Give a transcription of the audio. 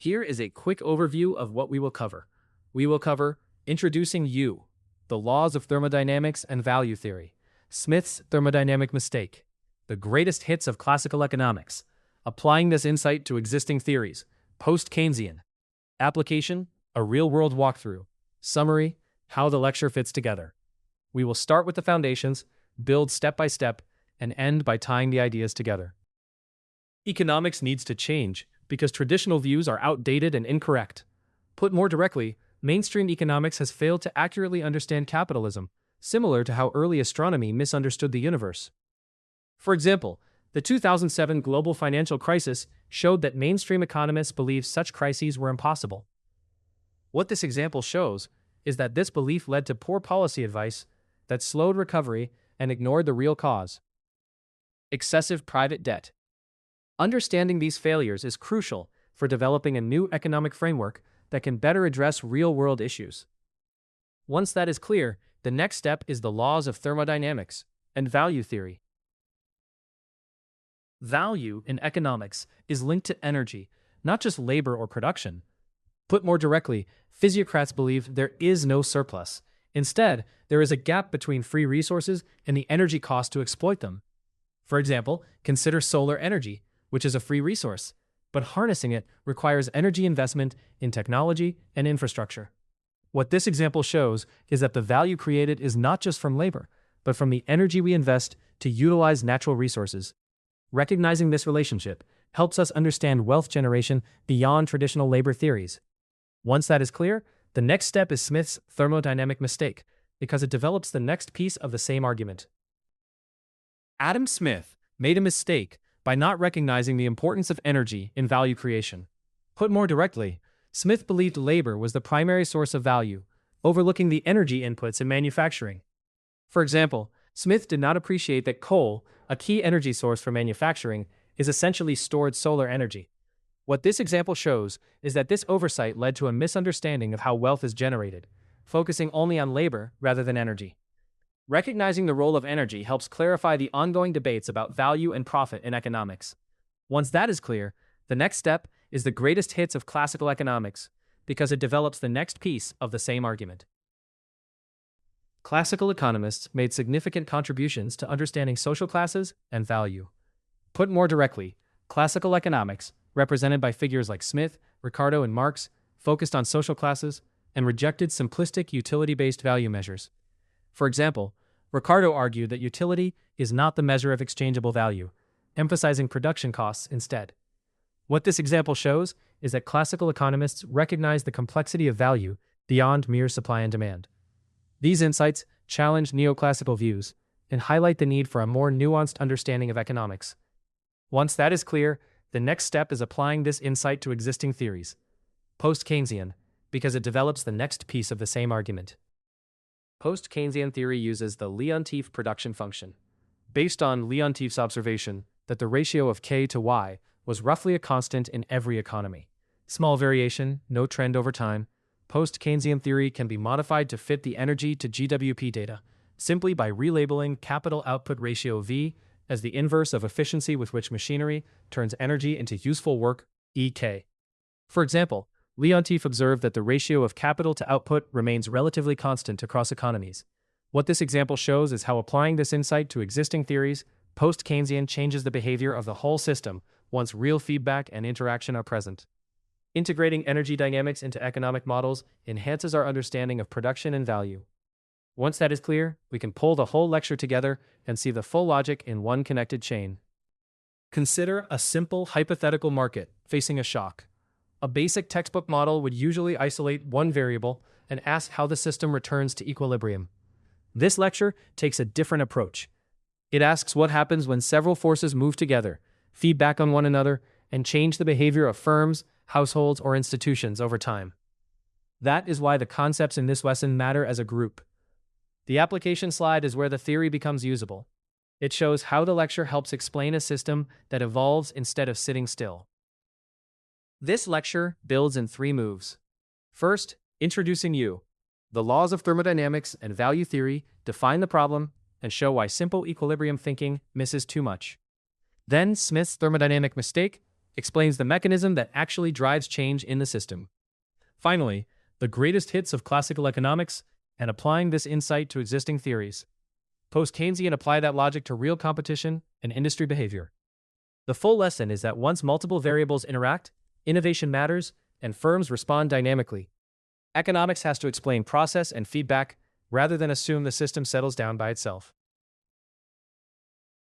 Here is a quick overview of what we will cover. We will cover introducing U, the laws of thermodynamics and value theory, Smith's thermodynamic mistake, the greatest hits of classical economics, applying this insight to existing theories, post-Keynesian, application, a real-world walkthrough, summary, how the lecture fits together. We will start with the foundations, build step by step, and end by tying the ideas together. Economics needs to change because traditional views are outdated and incorrect. Put more directly, mainstream economics has failed to accurately understand capitalism, similar to how early astronomy misunderstood the universe. For example, the 2007 global financial crisis showed that mainstream economists believed such crises were impossible. What this example shows is that this belief led to poor policy advice that slowed recovery and ignored the real cause: excessive private debt. Understanding these failures is crucial for developing a new economic framework that can better address real-world issues. Once that is clear, the next step is the laws of thermodynamics and value theory. Value in economics is linked to energy, not just labor or production. Put more directly, physiocrats believe there is no surplus. Instead, there is a gap between free resources and the energy cost to exploit them. For example, consider solar energy, which is a free resource, but harnessing it requires energy investment in technology and infrastructure. What this example shows is that the value created is not just from labor, but from the energy we invest to utilize natural resources. Recognizing this relationship helps us understand wealth generation beyond traditional labor theories. Once that is clear, the next step is Smith's thermodynamic mistake, because it develops the next piece of the same argument. Adam Smith made a mistake by not recognizing the importance of energy in value creation. Put more directly, Smith believed labor was the primary source of value, overlooking the energy inputs in manufacturing. For example, Smith did not appreciate that coal, a key energy source for manufacturing, is essentially stored solar energy. What this example shows is that this oversight led to a misunderstanding of how wealth is generated, focusing only on labor rather than energy. Recognizing the role of energy helps clarify the ongoing debates about value and profit in economics. Once that is clear, the next step is the greatest hits of classical economics, because it develops the next piece of the same argument. Classical economists made significant contributions to understanding social classes and value. Put more directly, classical economics, represented by figures like Smith, Ricardo, and Marx, focused on social classes and rejected simplistic utility-based value measures. For example, Ricardo argued that utility is not the measure of exchangeable value, emphasizing production costs instead. What this example shows is that classical economists recognize the complexity of value beyond mere supply and demand. These insights challenge neoclassical views and highlight the need for a more nuanced understanding of economics. Once that is clear, the next step is applying this insight to existing theories, post-Keynesian, because it develops the next piece of the same argument. Post-Keynesian theory uses the Leontief production function, based on Leontief's observation that the ratio of K to Y was roughly a constant in every economy. Small variation, no trend over time. Post-Keynesian theory can be modified to fit the energy to GWP data, simply by relabeling capital output ratio V as the inverse of efficiency with which machinery turns energy into useful work, EK. For example, Leontief observed that the ratio of capital to output remains relatively constant across economies. What this example shows is how applying this insight to existing theories, post-Keynesian changes the behavior of the whole system once real feedback and interaction are present. Integrating energy dynamics into economic models enhances our understanding of production and value. Once that is clear, we can pull the whole lecture together and see the full logic in one connected chain. Consider a simple hypothetical market facing a shock. A basic textbook model would usually isolate one variable and ask how the system returns to equilibrium. This lecture takes a different approach. It asks what happens when several forces move together, feedback on one another, and change the behavior of firms, households, or institutions over time. That is why the concepts in this lesson matter as a group. The application slide is where the theory becomes usable. It shows how the lecture helps explain a system that evolves instead of sitting still. This lecture builds in 3 moves. First, introducing U. The laws of thermodynamics and value theory define the problem and show why simple equilibrium thinking misses too much. Then, Smith's thermodynamic mistake explains the mechanism that actually drives change in the system. Finally, the greatest hits of classical economics and applying this insight to existing theories. Post-Keynesian apply that logic to real competition and industry behavior. The full lesson is that once multiple variables interact, innovation matters, and firms respond dynamically. Economics has to explain process and feedback rather than assume the system settles down by itself.